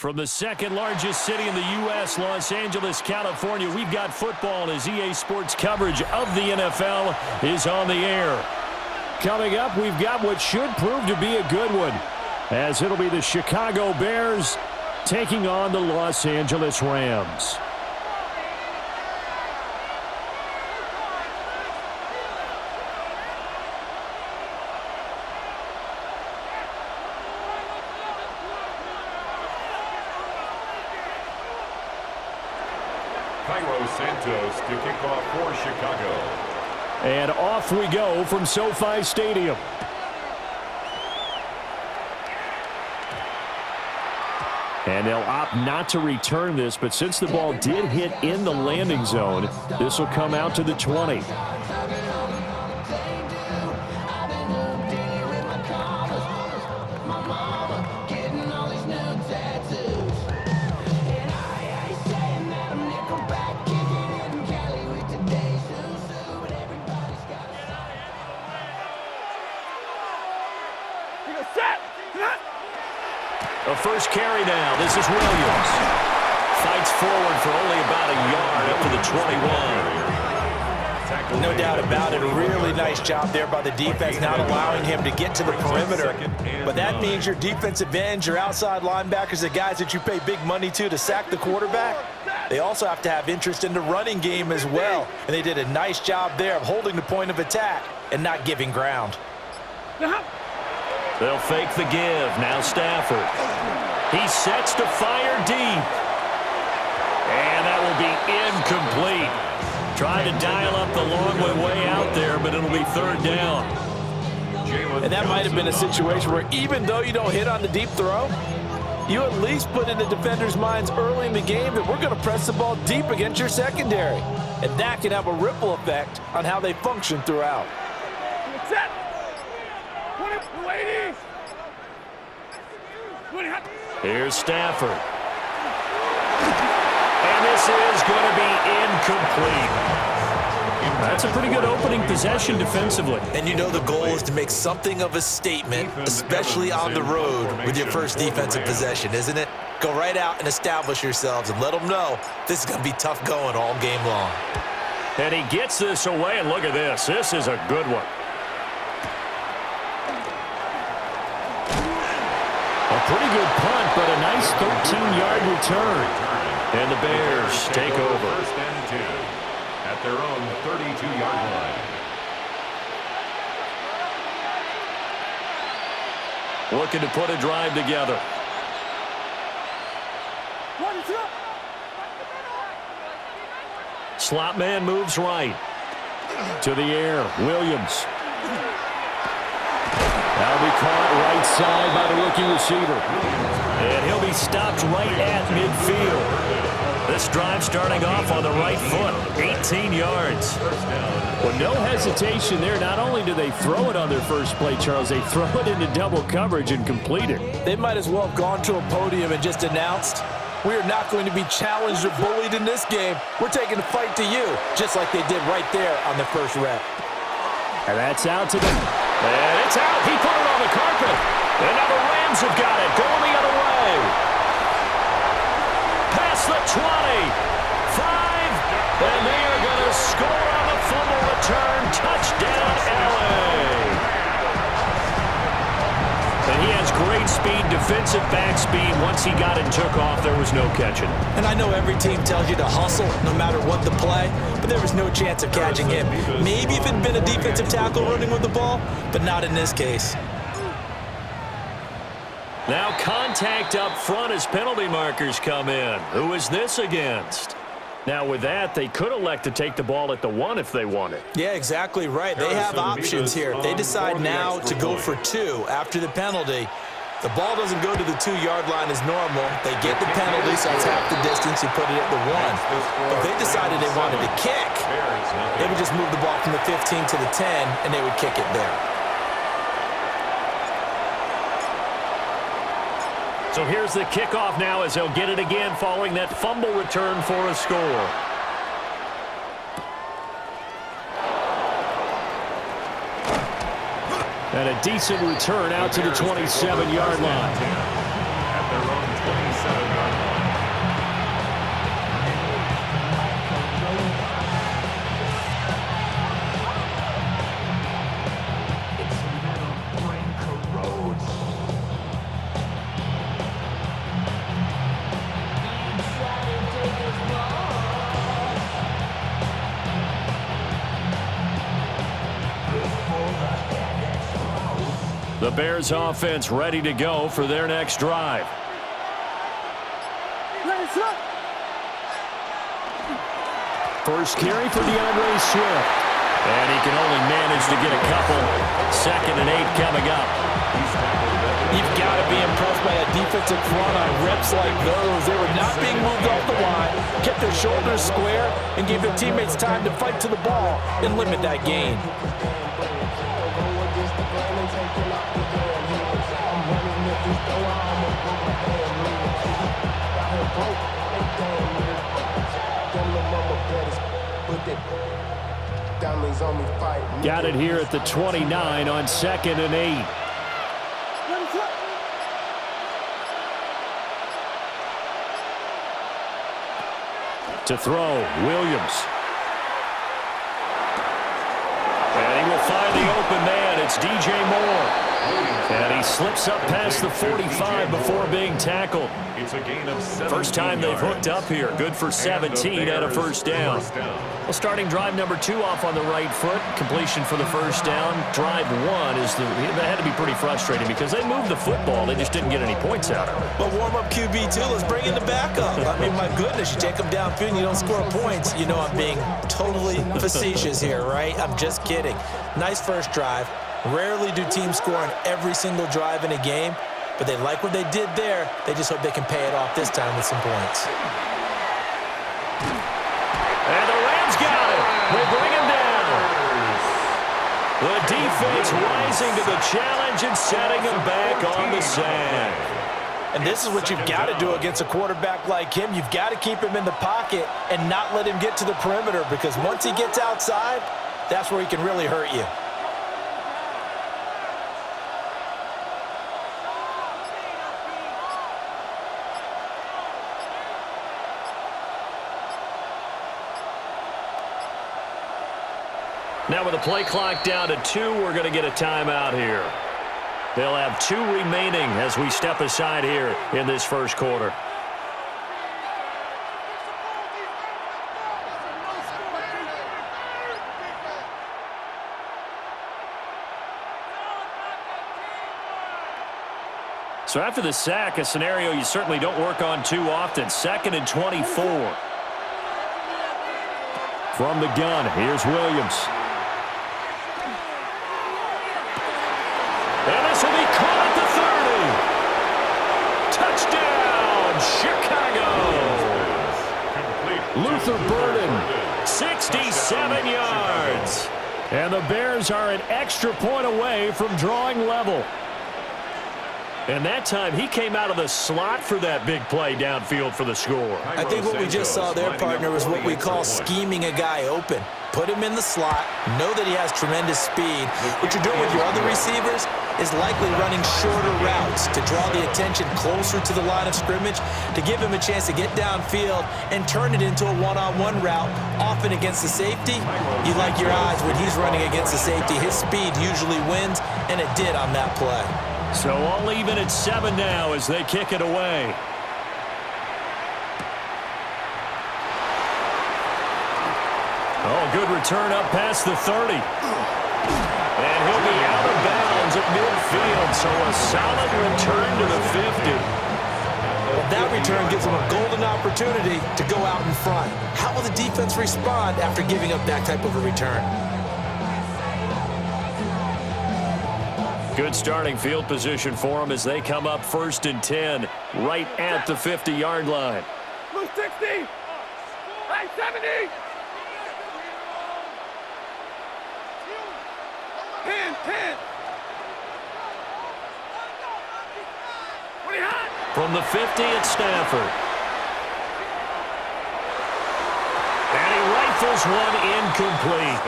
From the second largest city in the U.S., Los Angeles, California, we've got football as EA Sports coverage of the NFL is on the air. Coming up, we've got what should prove to be a good one, as it'll be the Chicago Bears taking on the Los Angeles Rams. Santos to kick off for Chicago. And off we go from SoFi Stadium. And they'll opt not to return this, but since the ball did hit in the landing zone, this will come out to the 20. A first carry now. This is Williams. Fights forward for only about a yard up to the 21. No doubt about it. A really nice job there by the defense, not allowing him to get to the perimeter. But that means your defensive ends, your outside linebackers, the guys that you pay big money to sack the quarterback, they also have to have interest in the running game as well. And they did a nice job there of holding the point of attack and not giving ground. They'll fake the give. Now Stafford. He sets to fire deep. And that will be incomplete. Trying to dial up the long way out there, but it'll be third down. And that might have been a situation where even though you don't hit on the deep throw, you at least put in the defenders' minds early in the game that we're going to press the ball deep against your secondary. And that can have a ripple effect on how they function throughout. Here's Stafford. And this is going to be incomplete. That's a pretty good opening possession defensively. And you know the goal is to make something of a statement, especially on the road with your first defensive possession, isn't it? Go right out and establish yourselves and let them know this is going to be tough going all game long. And he gets this away, and look at this. This is a good one. A pretty good punt, but a nice 13-yard return. And the Bears take over. First and 10 at their own 32-yard line. Looking to put a drive together. Slot man moves right. To the air, Williams. That'll be caught right side by the rookie receiver. And he'll be stopped right at midfield. This drive starting off on the right foot, 18 yards. Well, no hesitation there. Not only do they throw it on their first play, Charles, they throw it into double coverage and complete it. They might as well have gone to a podium and just announced, we are not going to be challenged or bullied in this game. We're taking the fight to you, just like they did right there on the first rep. And that's out to them. And it's out. He put it on the carpet. And now the Rams have got it. Going the other way. Past the 20. 5. And they are going to score on the fumble return. Touchdown, LA. And he has great speed, defensive back speed. Once he got it and took off, there was no catching. And I know every team tells you to hustle no matter what the play, but there was no chance of catching him. Maybe if it had been a defensive tackle running with the ball, but not in this case. Now contact up front as penalty markers come in. Who is this against? Now with that, they could elect to take the ball at the 1 if they wanted. Yeah, exactly right. They have options here. If they decide now to go for 2 after the penalty, the ball doesn't go to the 2-yard line as normal. They get the penalty, so that's half the distance. You put it at the 1. If they decided they wanted to kick, they would just move the ball from the 15 to the 10, and they would kick it there. So here's the kickoff now as they'll get it again following that fumble return for a score. And a decent return out to the 27-yard line. At their own 27-yard The Bears offense ready to go for their next drive. First carry for DeAndre Swift. And he can only manage to get a couple. 2nd and 8 coming up. You've got to be impressed by a defensive front on reps like those. They were not being moved off the line, kept their shoulders square, and gave their teammates time to fight to the ball and limit that gain. Got it here at the 29 on 2nd and 8. To throw, Williams. And he will find the open man. It's DJ Moore. And he slips up past the 45 before being tackled. It's a gain of 17 First time they've hooked up here. Good for 17 and a first down. Well, starting drive number 2 off on the right foot. Completion for the first down. Drive 1 is that had to be pretty frustrating because they moved the football. They just didn't get any points out of it. But warm-up QB, too. Let's bring in the backup. I mean, my goodness, you take them downfield and you don't score points. You know I'm being totally facetious here, right? I'm just kidding. Nice first drive. Rarely do teams score on every single drive in a game, but they like what they did there. They just hope they can pay it off this time with some points. And the Rams got it. They bring him down. The defense rising to the challenge and setting him back on the sack. And this is what you've got to do against a quarterback like him. You've got to keep him in the pocket and not let him get to the perimeter, because once he gets outside, that's where he can really hurt you. Now with the play clock down to 2, we're going to get a timeout here. They'll have 2 remaining as we step aside here in this first quarter. So after the sack, a scenario you certainly don't work on too often. 2nd and 24. From the gun, here's Williams. And this will be caught at the 30. Touchdown, Chicago. Luther Burden, 67 yards. And the Bears are an extra point away from drawing level. And that time, he came out of the slot for that big play downfield for the score. I think what we just saw there, partner, was what we call scheming a guy open. Put him in the slot, know that he has tremendous speed. What you're doing with your other receivers is likely running shorter routes to draw the attention closer to the line of scrimmage, to give him a chance to get downfield and turn it into a one-on-one route, often against the safety. You like your odds when he's running against the safety. His speed usually wins, and it did on that play. So all even at 7 now as they kick it away. Oh, good return up past the 30. And he'll be out of bounds at midfield, so a solid return to the 50. Well, that return gives them a golden opportunity to go out in front. How will the defense respond after giving up that type of a return? Good starting field position for them as they come up 1st and 10, right at the 50-yard line. Blue 60! Hey, 70! 10! From the 50 at Stafford. And he rifles one incomplete.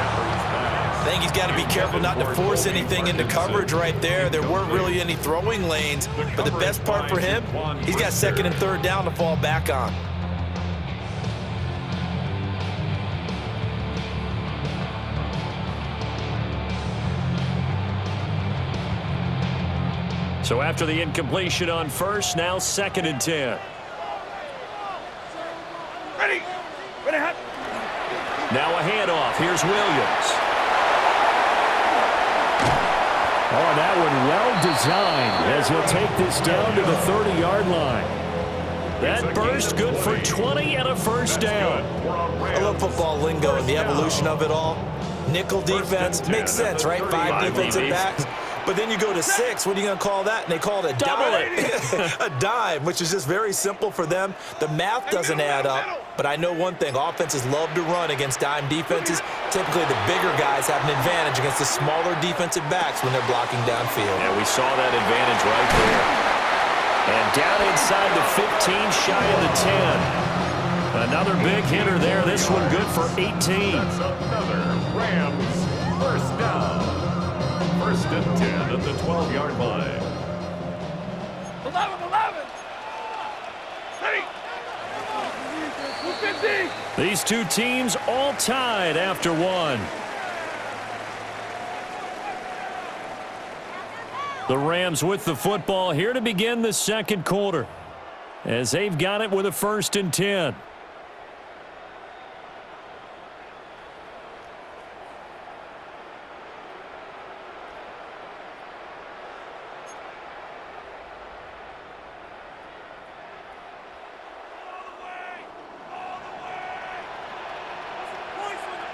I think he's got to be careful not to force anything into coverage right there. There weren't really any throwing lanes, but the best part for him, he's got 2nd and 3rd down to fall back on. So after the incompletion on 1st, now 2nd and 10. Ready, hot. Now a handoff. Here's Williams. Oh, that one well designed as he'll take this down to the 30-yard line. That burst good for 20 and a first down. I love football lingo and the evolution of it all. Nickel defense makes sense, right? 5 defensive backs. But then you go to 6. What are you going to call that? And they call it a dime. A dime, which is just very simple for them. The math doesn't add up. But I know one thing. Offenses love to run against dime defenses. Typically, the bigger guys have an advantage against the smaller defensive backs when they're blocking downfield. Yeah, we saw that advantage right there. And down inside the 15, shy of the 10. Another big hitter there. This one good for 18. That's another Rams first down. First and 10 at the 12-yard line. 11. Ready. 250. These two teams all tied after one. The Rams with the football here to begin the second quarter as they've got it with a first and 10.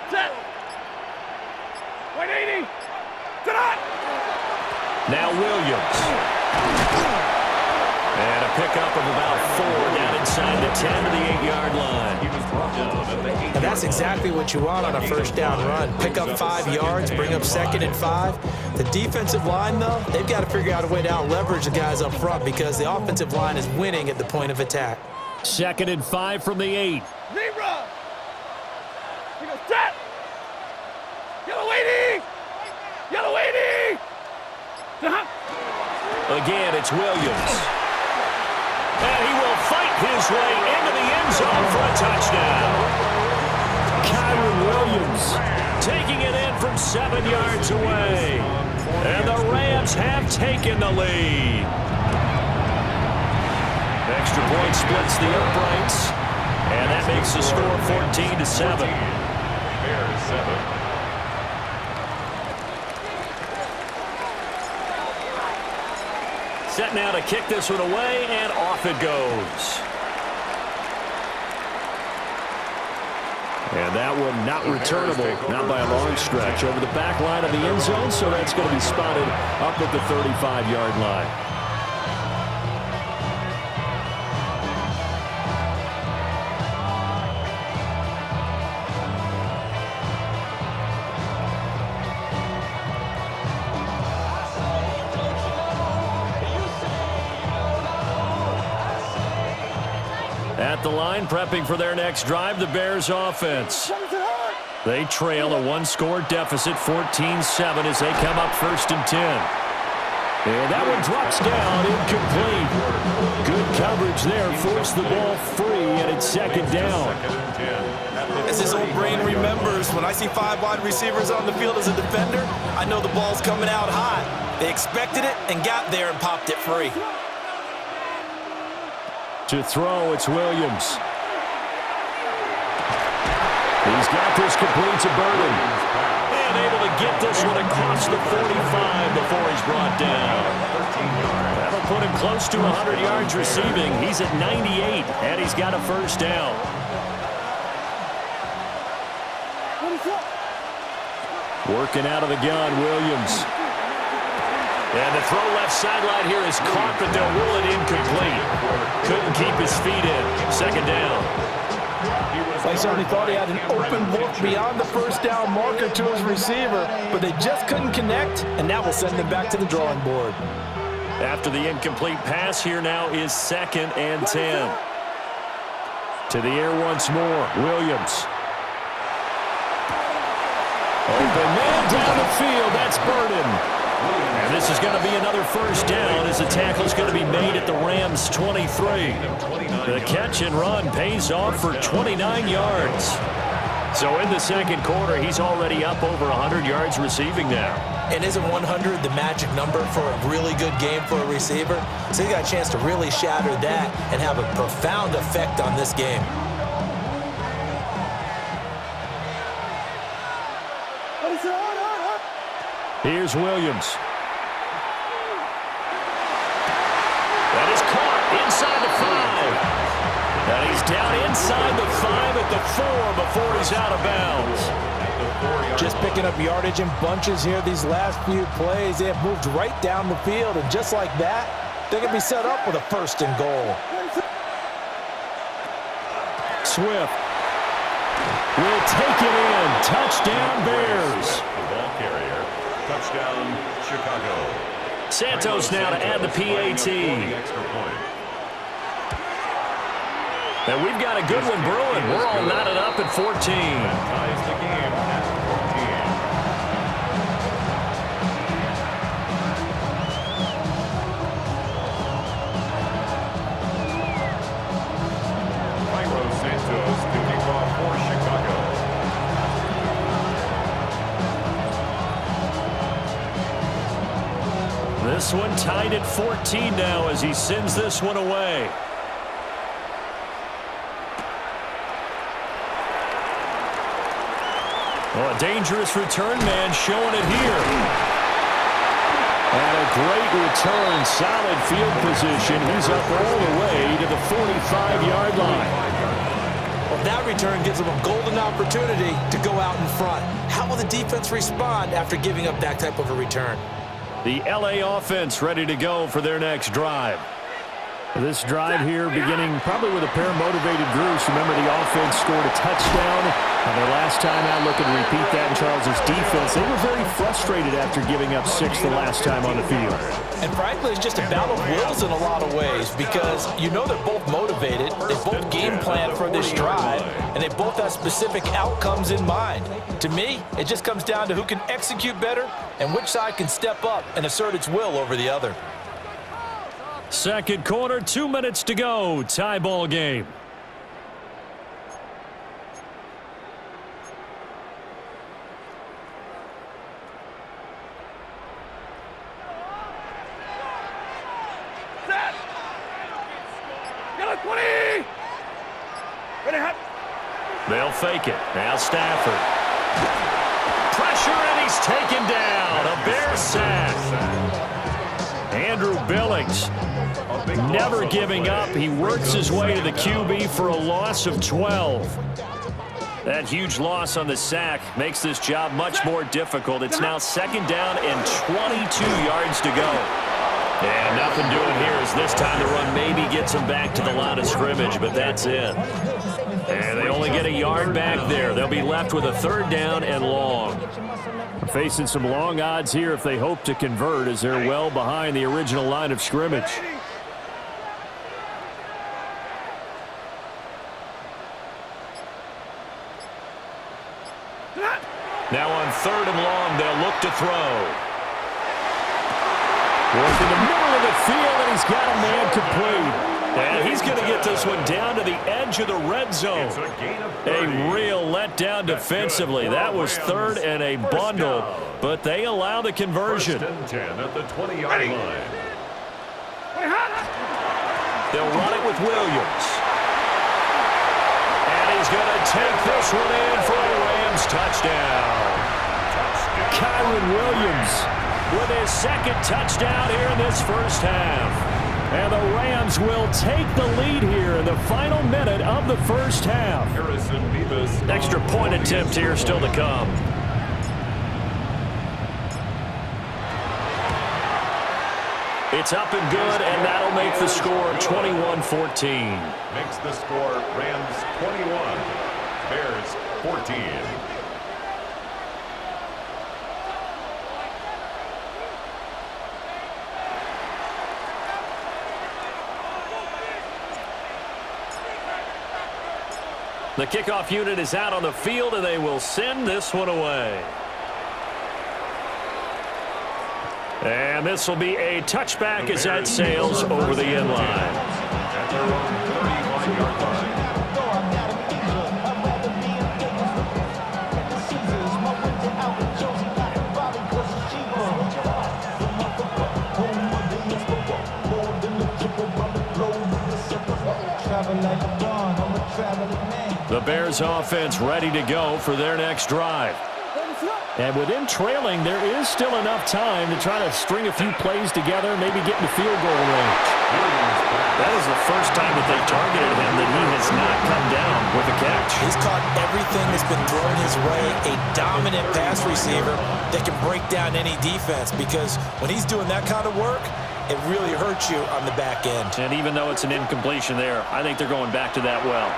Set. 180. Set up. Now Williams. And a pickup of about 4 down inside the 10 to the 8-yard line. He was brought down at the 8. And that's exactly what you want on a first down run. Pick up 5 yards, bring up 2nd and 5. The defensive line, though, they've got to figure out a way to out-leverage the guys up front because the offensive line is winning at the point of attack. 2nd and 5 from the 8. Zebra. We go set. Yellow 80. Yellow 80. Again, it's Williams. And he will fight his way into the end zone for a touchdown. Kyron Williams taking it in from 7 yards away. And the Rams have taken the lead. Extra point splits the uprights. And that makes the score 14-7. Bears 7. Set now to kick this one away, and off it goes. And that one not returnable, not by a long stretch, over the back line of the end zone, so that's going to be spotted up at the 35-yard line. At the line, prepping for their next drive, the Bears offense. They trail a 1-score deficit, 14-7, as they come up first and 10. And that one drops down, incomplete. Good coverage there, forced the ball free, and it's 2nd down. As this old brain remembers, when I see 5 wide receivers on the field as a defender, I know the ball's coming out high. They expected it and got there and popped it free. To throw, it's Williams. He's got this complete to Burden. And able to get this one across the 45 before he's brought down. That'll put him close to 100 yards receiving. He's at 98, and he's got a first down. Working out of the gun, Williams. And the throw left sideline here is caught, but they'll rule it incomplete. Couldn't keep his feet in. 2nd down. They certainly thought he had an open look beyond the first down marker to his receiver, but they just couldn't connect, and that will send them back to the drawing board. After the incomplete pass, here now is 2nd and 10. To the air once more, Williams. Open man down the field, that's Burden. And this is going to be another first down as the tackle is going to be made at the Rams' 23. The catch and run pays off for 29 yards. So in the second quarter, he's already up over 100 yards receiving now. And isn't 100 the magic number for a really good game for a receiver? So he got a chance to really shatter that and have a profound effect on this game. Here's Williams. That is caught inside the 5. And he's down inside the 5 at the 4 before he's out of bounds. Just picking up yardage in bunches here these last few plays. They have moved right down the field, and just like that, they're going to be set up with a 1st and goal. Swift will take it in. Touchdown, Bears. The ball carrier. Touchdown, Chicago. Santos now to add the PAT. Extra point. And we've got a good one brewing. We're all knotted up at 14. Ties the game at 14. Cairo Santos to kick off for Chicago. This one tied at 14 now as he sends this one away. Oh, a dangerous return man showing it here. And a great return, solid field position. He's up all the way to the 45-yard line. Well, that return gives them a golden opportunity to go out in front. How will the defense respond after giving up that type of a return? The LA offense ready to go for their next drive. This drive here beginning probably with a pair of motivated groups. Remember, the offense scored a touchdown. Their last time out, looking to repeat that in Charles's defense. They were very frustrated after giving up 6 the last time on the field. And frankly, it's just a battle of wills in a lot of ways because you know they're both motivated. They both game plan for this drive, and they both have specific outcomes in mind. To me, it just comes down to who can execute better and which side can step up and assert its will over the other. Second quarter, 2 minutes to go. Tie ball game. Set. Get a 20. Ready, hot. They'll fake it. Now Stafford. Pressure, and he's taken down. A Bears sack. Andrew Billings never giving up. He works his way to the QB for a loss of 12. That huge loss on the sack makes this job much more difficult. It's now 2nd down and 22 yards to go. And nothing doing here as this time the run maybe gets them back to the line of scrimmage, but that's it. And they only get a yard back there. They'll be left with a 3rd down and long. Facing some long odds here if they hope to convert as they're well behind the original line of scrimmage. Now on 3rd and long, they'll look to throw. Work in the middle of the field, and he's got a man complete. And he's going to get this one down to the edge of the red zone. A real letdown defensively. That was 3rd and a bundle, but they allow the conversion. 1st and 10 at the 20-yard line. They'll run it with Williams. And he's going to take this one in for a Rams touchdown. Kyron Williams with his 2nd touchdown here in this first half. And the Rams will take the lead here in the final minute of the first half. Extra point attempt here still to come. It's up and good, and that'll make the score 21-14. Makes the score Rams 21, Bears 14. The kickoff unit is out on the field, and they will send this one away. And this will be a touchback as that sails over the end line. At their own 35-yard line. The The Bears offense ready to go for their next drive. And with him trailing, there is still enough time to try to string a few plays together, maybe get in the field goal range. That is the first time that they've targeted him that he has not come down with a catch. He's caught everything that's been thrown his way, a dominant pass receiver that can break down any defense, because when he's doing that kind of work, it really hurts you on the back end. And even though it's an incompletion there, I think they're going back to that well.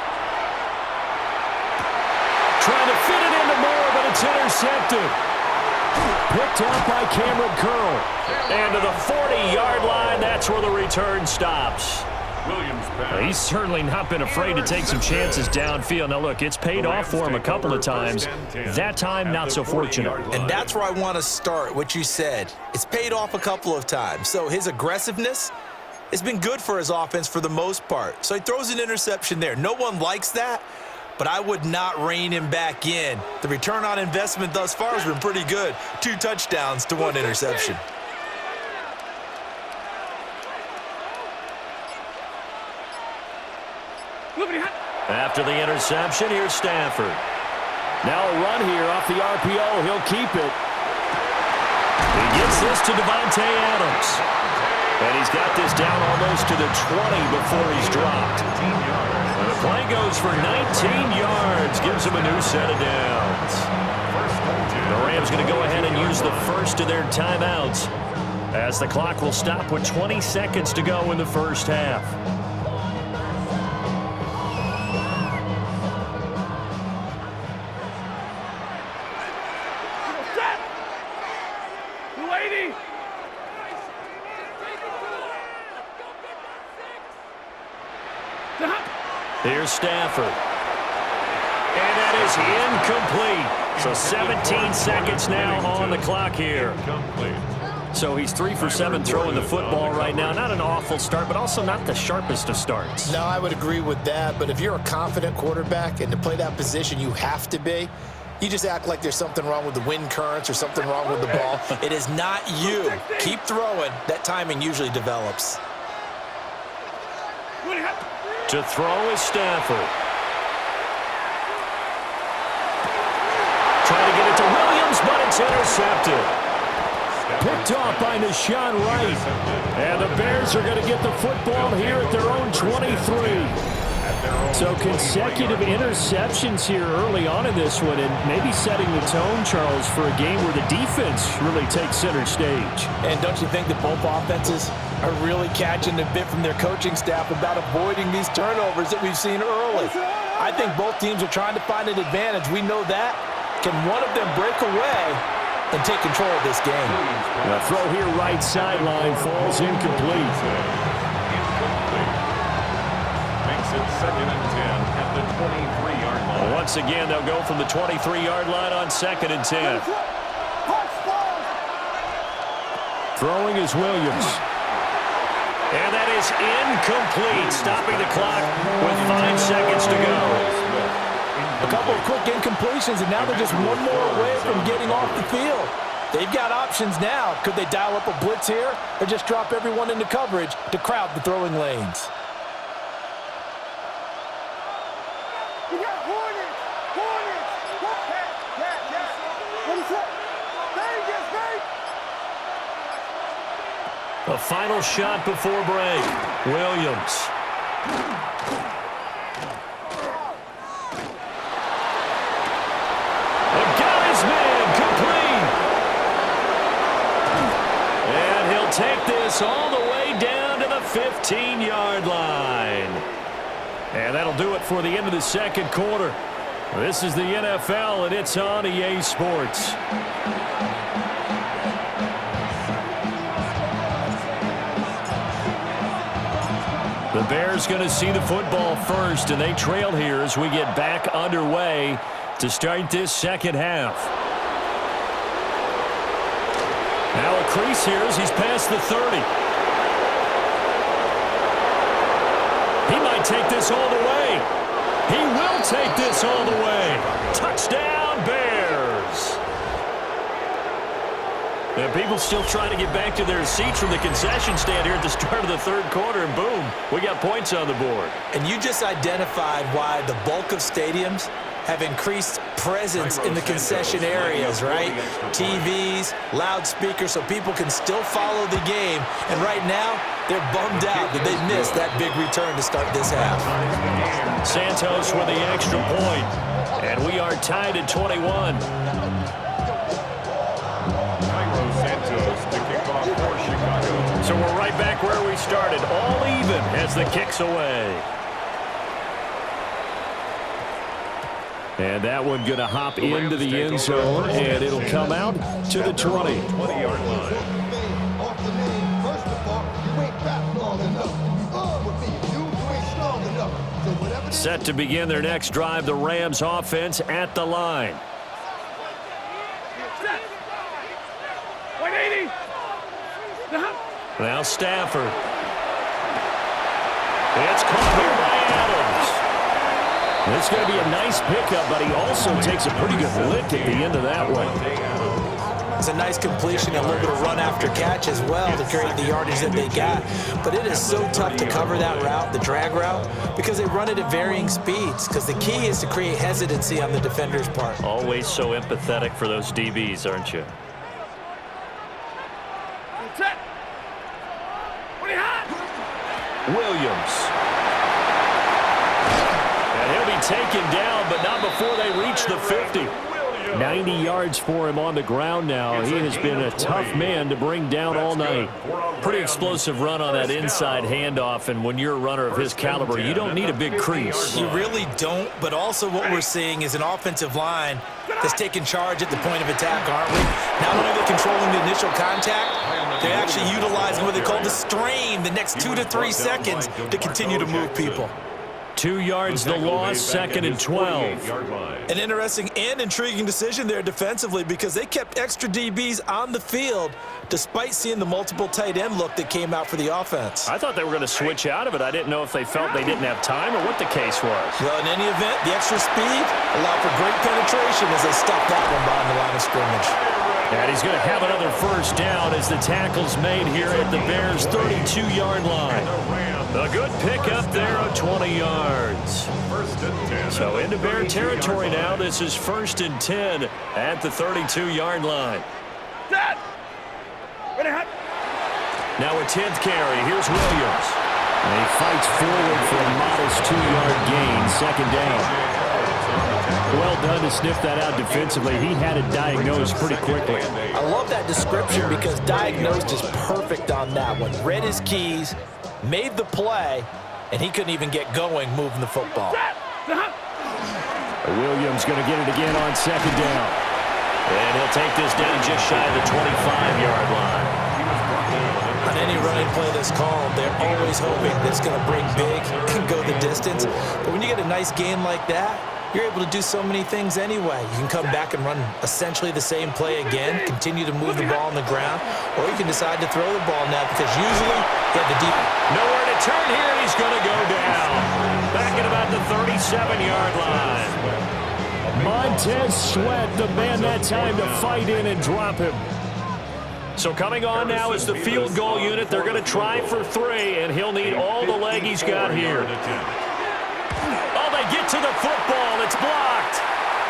Trying to fit it into Moore, but it's intercepted. Picked up by Cameron Curl. And to the 40-yard line, that's where the return stops. He's certainly not been afraid to take some chances downfield. Now, look, it's paid off for him a couple of times. That time, not so fortunate. And that's where I want to start, what you said. It's paid off a couple of times. So his aggressiveness has been good for his offense for the most part. So he throws an interception there. No one likes that, but I would not rein him back in. The return on investment thus far has been pretty good. 2 touchdowns to 1 interception. After the interception, here's Stafford. Now a run here off the RPO. He'll keep it. He gets this to Devontae Adams. And he's got this down almost to the 20 before he's dropped. And the play goes for 19 yards. Gives him a new set of downs. The Rams going to go ahead and use the first of their timeouts, as the clock will stop with 20 seconds to go in the first half. Here's Stafford. And that is incomplete. So 17 seconds now on the clock here. So he's 3 for 7 throwing the football right now. Not an awful start, but also not the sharpest of starts. No, I would agree with that. But if you're a confident quarterback and to play that position, you have to be. You just act like there's something wrong with the wind currents or something wrong with the ball. It is not you. Keep throwing. That timing usually develops. To throw is Stafford. Trying to get it to Williams, but it's intercepted. Picked off by Nashawn Wright. And the Bears are going to get the football here at their own 23. So consecutive interceptions here early on in this one, and maybe setting the tone, Charles, for a game where the defense really takes center stage. And don't you think that both offenses are really catching a bit from their coaching staff about avoiding these turnovers that we've seen early? I think both teams are trying to find an advantage. We know that. Can one of them break away and take control of this game? The throw here right sideline falls incomplete. Makes it 2nd and 10 at the 23-yard line. Once again, they'll go from the 23-yard line on 2nd and 10. Throwing is Williams. And that is incomplete, stopping the clock with 5 seconds to go. A couple of quick incompletions, and now they're just one more away from getting off the field. They've got options now. Could they dial up a blitz here or just drop everyone into coverage to crowd the throwing lanes? A final shot before break. Williams. Got his man complete. And he'll take this all the way down to the 15-yard line. And that'll do it for the end of the second quarter. This is the NFL, and it's on EA Sports. The Bears going to see the football first, and they trail here as we get back underway to start this second half. Now a crease here as he's past the 30. He might take this all the way. He will take this all the way. Touchdown, Bears. And people still trying to get back to their seats from the concession stand here at the start of the third quarter, and boom, we got points on the board. And you just identified why the bulk of stadiums have increased presence in the concession areas, right? TVs, loudspeakers, so people can still follow the game. And right now, they're bummed out that they missed that big return to start this half. Santos with the extra point. And we are tied at 21. So we're right back where we started, all even as the kick's away. And that one going to hop into the end zone, and it'll come out to the 20. Set to begin their next drive, the Rams offense at the line. 180. Now Stafford. It's caught here by Adams. It's going to be a nice pickup, but he also takes a pretty good lick at the end of that one. It's a nice completion, a little bit of run after catch as well to create the yardage that they got. But it is so tough to cover that route, the drag route, because they run it at varying speeds. Because the key is to create hesitancy on the defender's part. Always so empathetic for those DBs, aren't you? Set. Pretty hot. Williams. And he'll be taken down, but not before they reach the 50. 90 yards for him on the ground now. He has been a tough man to bring down all night. Pretty explosive run on that inside handoff, and when you're a runner of his caliber, you don't need a big crease. You really don't, but also what we're seeing is an offensive line that's taking charge at the point of attack, aren't we? Not only are they controlling the initial contact, they're actually utilizing what they call the strain the next 2 to 3 seconds to continue to move people. 2 yards the loss, 2nd and 12. An interesting and intriguing decision there defensively because they kept extra DBs on the field despite seeing the multiple tight end look that came out for the offense. I thought they were going to switch out of it. I didn't know if they felt they didn't have time or what the case was. Well, in any event, the extra speed allowed for great penetration as they stopped that one behind the line of scrimmage. And he's going to have another first down as the tackle's made here at the Bears' 32-yard line. A good pickup there of 20 yards. So into Bear territory now. This is 1st and 10 at the 32-yard line. Set. Ready, hot. Now a 10th carry. Here's Williams. And he fights forward for a modest 2-yard gain. 2nd down. Well done to sniff that out defensively. He had it diagnosed pretty quickly. I love that description because diagnosed is perfect on that one. Read his keys, made the play, and he couldn't even get going moving the football. Williams going to get it again on 2nd down. And he'll take this down just shy of the 25-yard line. On any running play that's called, they're always hoping that it's going to break big and go the distance. But when you get a nice gain like that, you're able to do so many things anyway. You can come back and run essentially the same play again, continue to move the ball on the ground, or you can decide to throw the ball now because usually you have the deep. Nowhere to turn here, and he's going to go down. Back at about the 37-yard line. Montez Sweat, the man that time to fight in and drop him. So coming on now is the field goal unit. They're going to try for 3, and he'll need all the leg he's got here. Oh, they get to the football. It's blocked.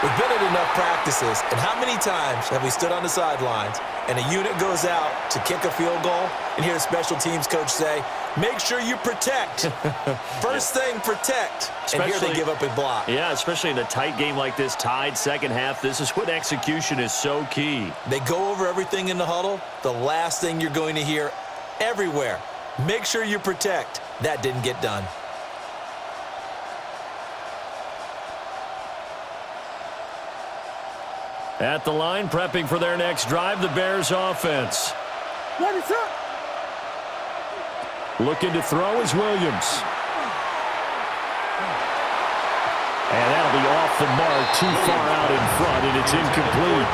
We've been at enough practices, and how many times have we stood on the sidelines and a unit goes out to kick a field goal and hear a special teams coach say, make sure you protect. First thing, protect. And here they give up a block. Yeah, especially in a tight game like this, tied second half. This is when execution is so key. They go over everything in the huddle. The last thing you're going to hear everywhere, make sure you protect. That didn't get done. At the line, prepping for their next drive, the Bears offense. What is up? Looking to throw is Williams. And that'll be off the mark, too far out in front, and it's incomplete.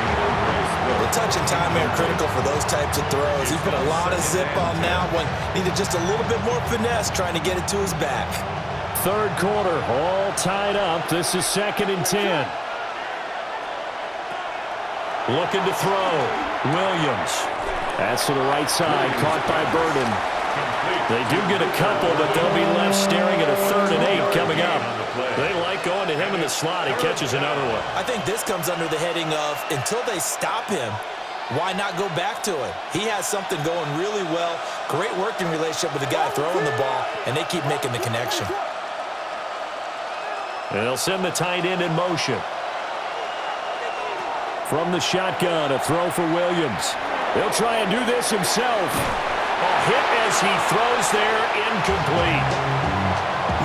The touch and time are critical for those types of throws. He put a lot of zip on that one. Needed just a little bit more finesse trying to get it to his back. 3rd quarter, all tied up. This is 2nd and 10. Looking to throw. Williams. That's to the right side. Caught by Burden. They do get a couple, but they'll be left staring at a 3rd and 8 coming up. They like going to him in the slot. He catches another one. I think this comes under the heading of until they stop him, why not go back to it? He has something going really well, great working relationship with the guy throwing the ball, and they keep making the connection. And they'll send the tight end in motion. From the shotgun, a throw for Williams. He'll try and do this himself. A hit as he throws there, incomplete.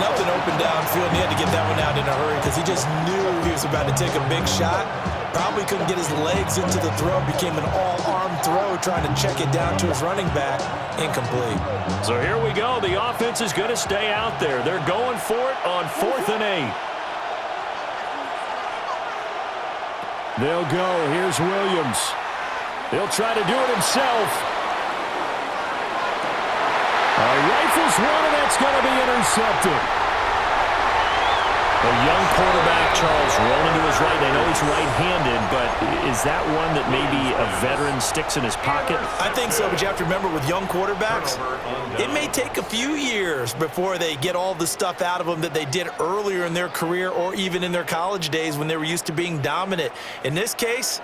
Nothing open downfield, and he had to get that one out in a hurry because he just knew he was about to take a big shot. Probably couldn't get his legs into the throw. Became an all-arm throw, trying to check it down to his running back. Incomplete. So here we go. The offense is going to stay out there. They're going for it on 4th and 8. They'll go. Here's Williams. He'll try to do it himself. Rifles one, and that's going to be intercepted. A young quarterback, Charles, rolling to his right. I know he's right-handed, but is that one that maybe a veteran sticks in his pocket? I think so, but you have to remember with young quarterbacks, it may take a few years before they get all the stuff out of them that they did earlier in their career or even in their college days when they were used to being dominant. In this case,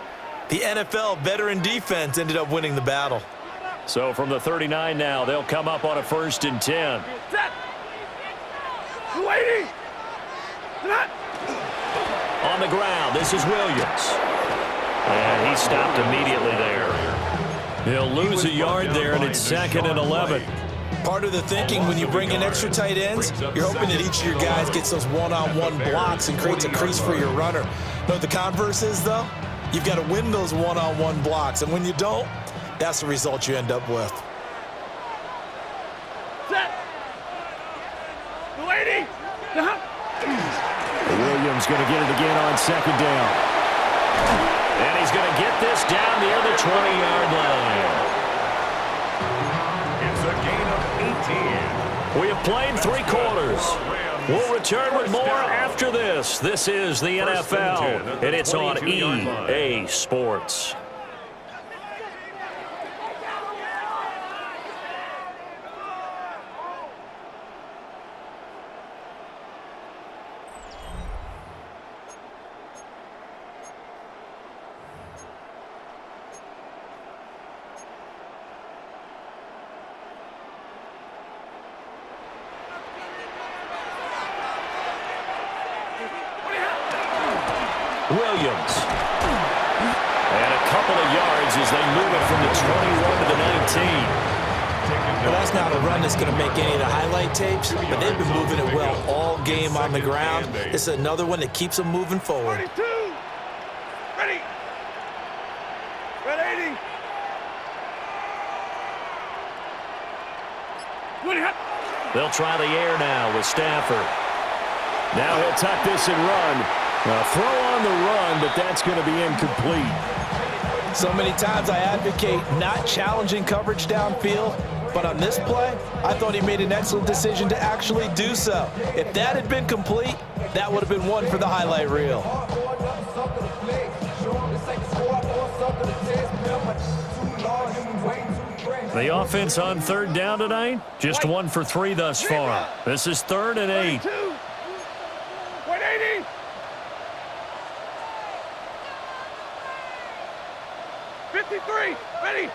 the NFL veteran defense ended up winning the battle. So from the 39 now, they'll come up on a 1st and 10. Set. 280. On the ground, this is Williams. And he stopped immediately there. He'll lose a yard there, and it's 2nd and 11. Part of the thinking when you bring in extra tight ends, you're hoping that each of your guys gets those one-on-one blocks and creates a crease for your runner. Know what the converse is, though? You've got to win those one-on-one blocks, and when you don't, that's the result you end up with. Set. 280. Williams going to get it again on 2nd down. And he's going to get this down near the 20-yard line. It's a gain of 18. We have played 3 quarters. We'll return with more after this. This is the NFL, and it's on EA Sports. Williams. And a couple of yards as they move it from the 21 to the 19. Well, that's not a run that's going to make any of the highlight tapes, but they've been moving it well all game on the ground. This is another one that keeps them moving forward. 22. Ready. Ready. 20. They'll try the air now with Stafford. Now he'll tuck this and run. Throw on the run, but that's going to be incomplete. So many times I advocate not challenging coverage downfield, but on this play, I thought he made an excellent decision to actually do so. If that had been complete, that would have been one for the highlight reel. The offense on 3rd down tonight, just 1 for 3 thus far. This is 3rd and 8. 180. Ready.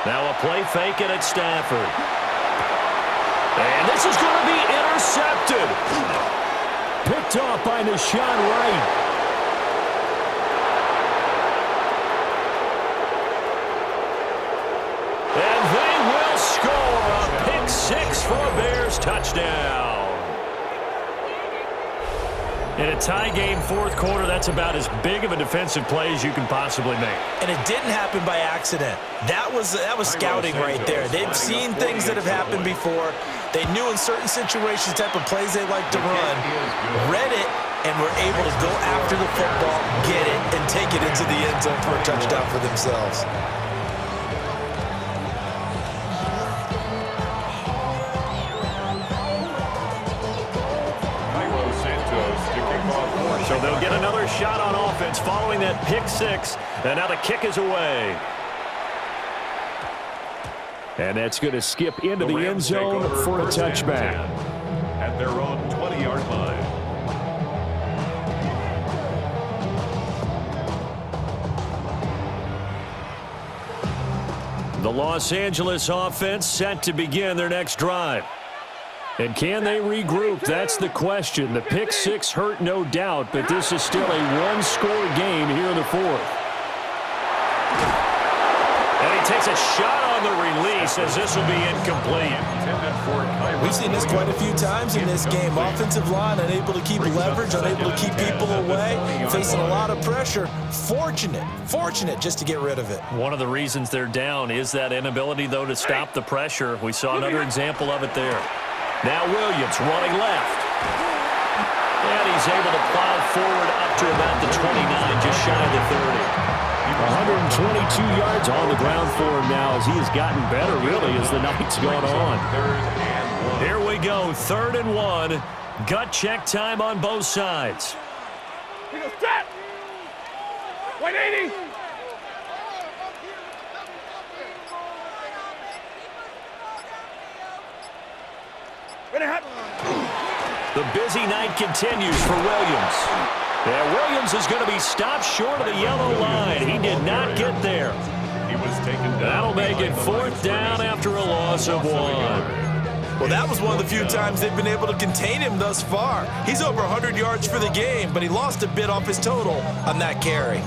Now a play fake it at Stafford. And this is going to be intercepted. Picked off by Deshaun Wright. And they will score a pick 6 for a Bears touchdown. In a tie game 4th quarter, that's about as big of a defensive play as you can possibly make. And it didn't happen by accident. That was scouting right there. They've seen things that have happened before. They knew in certain situations the type of plays they like to run, read it, and were able to go after the football, get it, and take it into the end zone for a touchdown for themselves. So they'll get another shot on offense following that pick six. And now the kick is away. And that's going to skip into the end zone for a touchback. At their own 20-yard line. The Los Angeles offense set to begin their next drive. And can they regroup? That's the question. The pick six hurt, no doubt, but this is still a one-score game here in the fourth. And he takes a shot on the release as this will be incomplete. We've seen this quite a few times in this game. Offensive line unable to keep leverage, unable to keep people away, facing a lot of pressure. Fortunate just to get rid of it. One of the reasons they're down is that inability, though, to stop the pressure. We saw another example of it there. Now Williams running left. And he's able to plow forward up to about the 29, just shy of the 30. 122 yards on the ground for him now as he has gotten better, really, as the night's gone on. Here we go, 3rd and 1. Gut check time on both sides. He goes, set! 180! Ready, hot! The busy night continues for Williams. Yeah, Williams is going to be stopped short of the yellow line. He did not get there. He was taken down. That'll make it 4th down after a loss of 1. Well, that was one of the few times they've been able to contain him thus far. He's over 100 yards for the game, but he lost a bit off his total on that carry.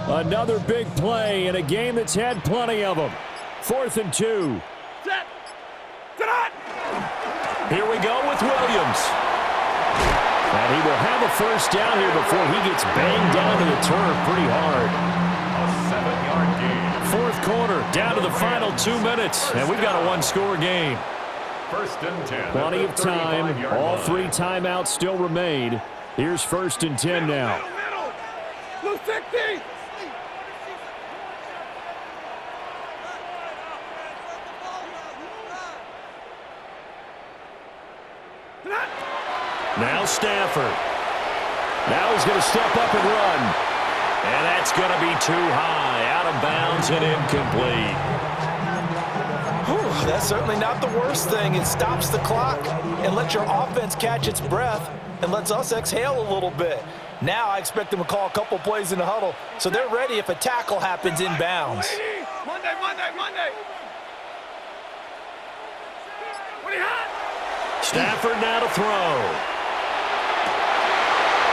Another big play in a game that's had plenty of them. 4th and 2. Set! Set on! Here we go with Williams. And he will have a first down here before he gets banged down to the turf pretty hard. A 7-yard gain. 4th quarter, down to the final 2 minutes, and we've got a one-score game. 1st and 10. Plenty of time. All 3 timeouts still remain. Here's 1st and 10 now. Middle! Blue 60! Now Stafford. Now he's going to step up and run. And that's going to be too high. Out of bounds and incomplete. Whew, that's certainly not the worst thing. It stops the clock and lets your offense catch its breath and lets us exhale a little bit. Now I expect them to call a couple plays in the huddle so they're ready if a tackle happens in bounds. Monday! What do you have? Stafford now to throw.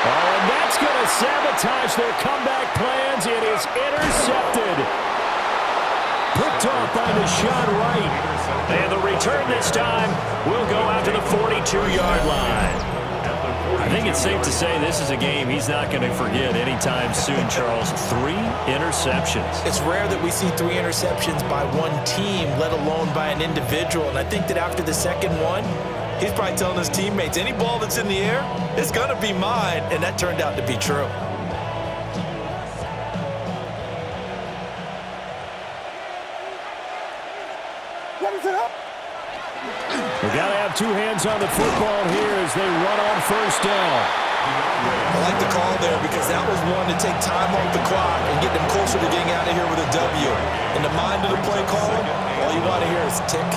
Oh, and that's going to sabotage their comeback plans. It is intercepted. Picked off by Deshaun Wright. And the return this time will go out to the 42-yard line. I think it's safe to say this is a game he's not going to forget anytime soon, Charles. 3 interceptions. It's rare that we see 3 interceptions by one team, let alone by an individual. And I think that after the second one, he's probably telling his teammates, any ball that's in the air, it's going to be mine. And that turned out to be true. We got to have 2 hands on the football here as they run on 1st down. I like the call there because that was one to take time off the clock and get them closer to getting out of here with a W. In the mind of the play caller, all you want to hear is tick,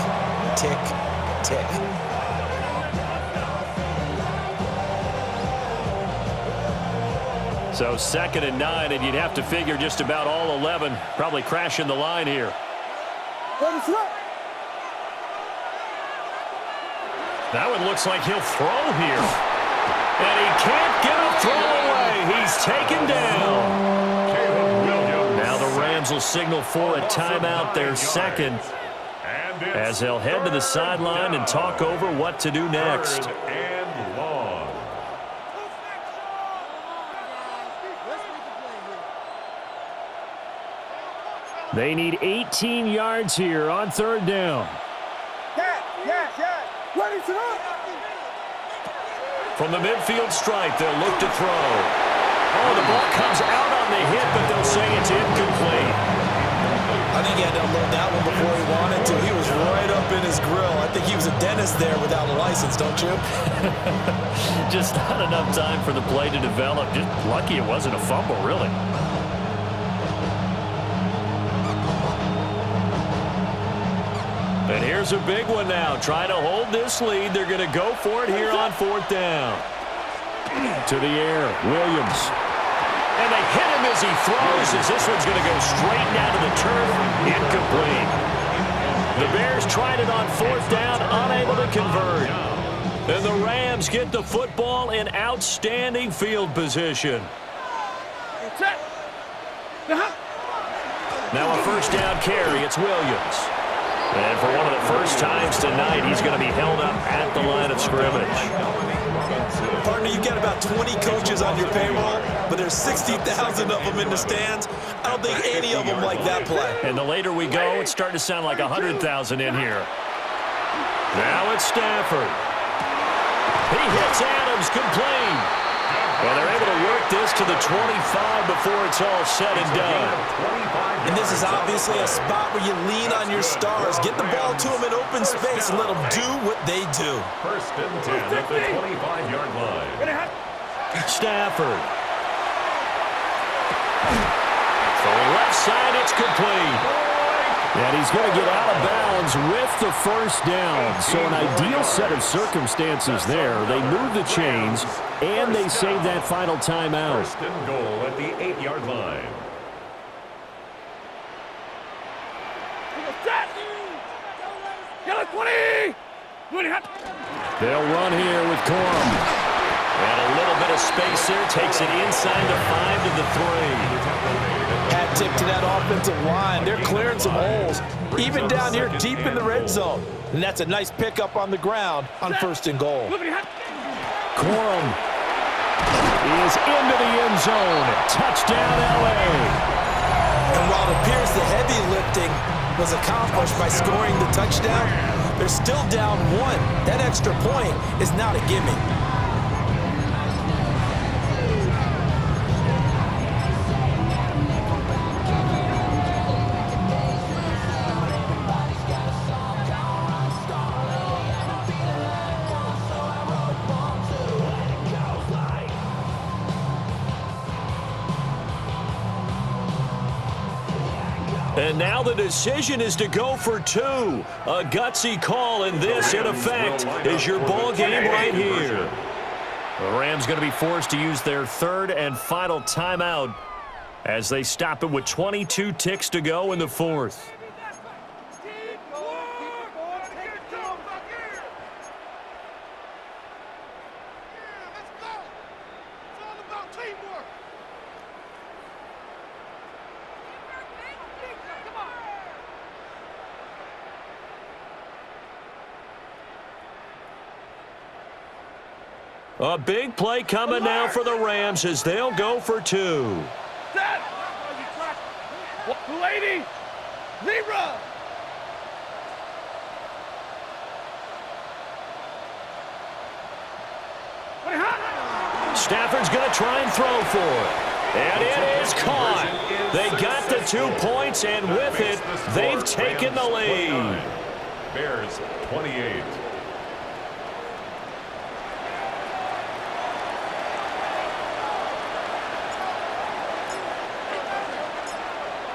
tick, tick. So 2nd and 9, and you'd have to figure just about all 11 probably crashing the line here. That one looks like he'll throw here. And he can't get a throw away. He's taken down. Now the Rams will signal for a timeout, their 2nd, as they'll head to the sideline and talk over what to do next. They need 18 yards here on 3rd down. From the midfield stripe, they'll look to throw. Oh, the ball comes out on the hit, but they'll say it's incomplete. I think he had to unload that one before he wanted to. He was right up in his grill. I think he was a dentist there without a license, don't you? Just not enough time for the play to develop. Just lucky it wasn't a fumble, really. And here's a big one now. Trying to hold this lead. They're going to go for it here on 4th down. To the air, Williams. And they hit him as he throws, as this one's going to go straight down to the turf. Incomplete. The Bears tried it on 4th down, unable to convert. And the Rams get the football in outstanding field position. Now a 1st down carry. It's Williams. And for one of the first times tonight, he's going to be held up at the line of scrimmage. Partner, you've got about 20 coaches on your payroll, but there's 60,000 of them in the stands. I don't think any of them like that play. And the later we go, it's starting to sound like 100,000 in here. Now it's Stafford. He hits Adams, complete. Well, they're able to work this to the 25 before it's all said and done. And this is obviously a spot where you lean on your stars. Get the ball to them in open space and let them do what they do. 1st and 10 at the 25-yard line. Stafford. From left side, it's complete. And he's going to get out of bounds with the 1st down. So an ideal set of circumstances there. They move the chains, and they save that final timeout. 1st and goal at the 8-yard line. They'll run here with Corum. And a little bit of space there. Takes it inside the 5 to the 3. Hat tip to that offensive line. They're clearing some holes, even down here deep in the red zone. And that's a nice pickup on the ground on 1st and goal. Corum is into the end zone. Touchdown, L.A. And while it appears the heavy lifting was accomplished by scoring the touchdown, they're still down 1. That extra point is not a gimme. And now the decision is to go for 2. A gutsy call, and this, in effect, is your ball game right here. The Rams going to be forced to use their 3rd and final timeout as they stop it with 22 ticks to go in the 4th. A big play coming now for the Rams as they'll go for 2. Lady, zebra. Stafford's going to try and throw for it. And it is caught. They got the 2 points, and with it, they've taken the lead. Bears 28.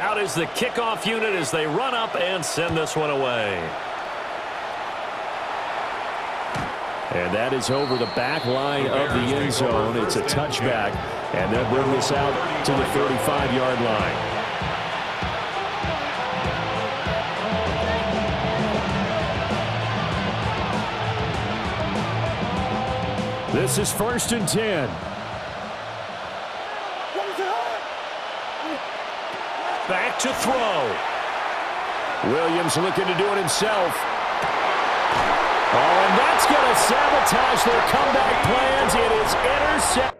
Out is the kickoff unit as they run up and send this one away. And that is over the back line of the end zone. It's a touchback, and they'll bring this out to the 35-yard line. This is 1st and 10. Back to throw. Williams looking to do it himself. Oh, and that's going to sabotage their comeback plans. It is intercepted.